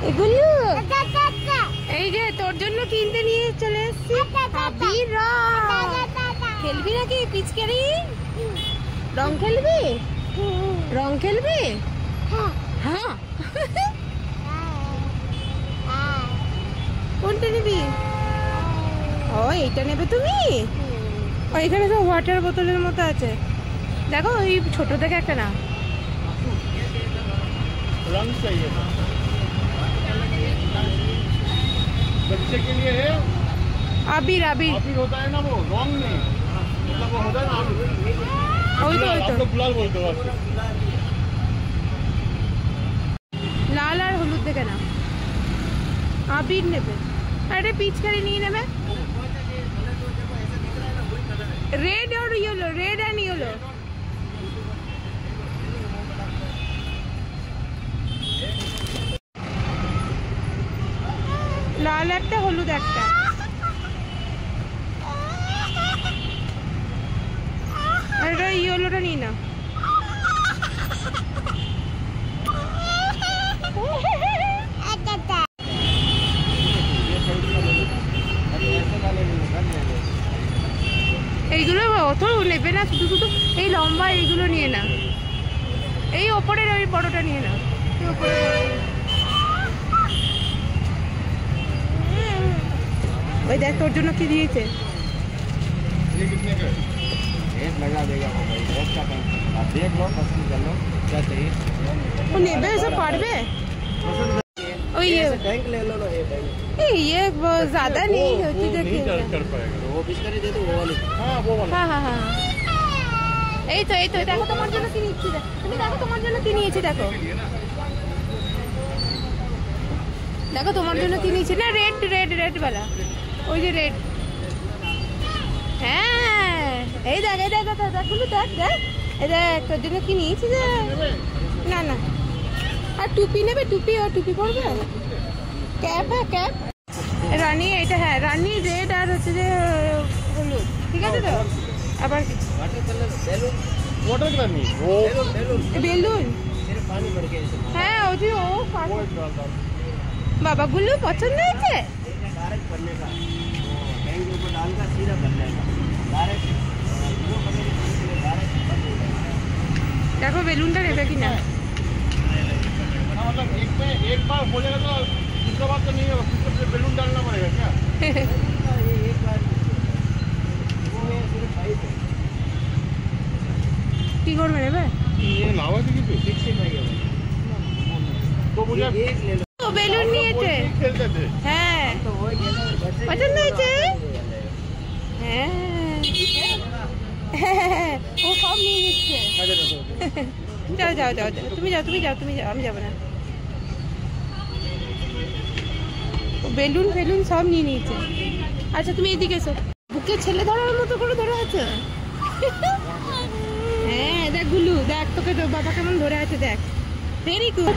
এগুলো এই যে তোর জন্য কিনতে নিয়ে চলে এসেছি আবির রং। খেলবি নাকি পিচকারি? রং খেলবি? রং খেলবি? হ্যাঁ। কোনটা নিবি? ও এইটা নেবে তুমি? এখানে তো ওয়াটার বোতলের মতো আছে, দেখো ওই ছোট থেকে একটা না। रंग चाहिए बच्चे के लिए है। आबिर आबिर आबिर होता है ना, वो रंग नहीं, मतलब वो होता है ना आबिर। आप लोग गुलाल बोलते हो। लाल और हलुद देखे ना आबिर नेबे। अरे पिचकारी नहीं नेबे, रेड और येलो, रेड एंड येलो। লাল একটা হলুদ একটা। এটা ইয়েলোটা নিই না। এইগুলো অত নেবে না, শুধু শুধু এই লম্বা এইগুলো নিয়ে না, এই ওপরের ওই বড়টা নিয়ে না। ওই দেখ তোর জন্য কি দিয়েছে। ও নেবে, এসব পারবে? ওই ये ज्यादा नहीं होती, देखिए। हाँ हाँ हाँ এই তো দেখো তোমার জন্য কি নিচ্ছি, তুমি দেখো তোমার জন্য কি নিয়েছি, দেখো দেখো তোমার জন্য কি নিয়েছি না, রেড রেড রেড वाला, ওই যে রেড। হ্যাঁ এই দেখ এই দেখ দেখগুলো দেখ দেখ, এই দেখ তোর জন্য কি নিয়েছি যে। না না, আর টুপি নেবে? টুপি ও টুপি পরবে? ক্যাপ? হ্যাঁ ক্যাপ। রানী এটা, হ্যাঁ রানী রেড আর হচ্ছে যে হলুদ, ঠিক আছে তো। আবার বেলুন, হ্যাঁ ওই যে ও বাবা গুলো পছন্দ হয়েছে। দেখো বেলুনটা নেবে কিনা। मतलब एक बार हो जाएगा तो दूसरा बार तो नहीं होगा, फिर बेलून डालना पड़ेगा क्या? एक बार কি করবে নেবে? ये लावा की कितने फिक्स नहीं है तो मुझे एक ले लो। तो বেলুন নিয়েছে, खेलते थे। হ্যাঁ পছন্দ হয়েছে। হ্যাঁ ও সব নিয়ে নিচ্ছে। যাও যাও যাও, তুমি যাও তুমি যাও তুমি যাও, আমি যাবো না। বেলুন ফেলুন সব নিয়ে নিয়েছে। আচ্ছা তুমি এদিকে এসো, বুকে ছেলে ধরার মতো করে ধরে আছে। হ্যাঁ দেখ গুলু, দেখ তোকে বাবা কেমন ধরে আছে, দেখ। Very good.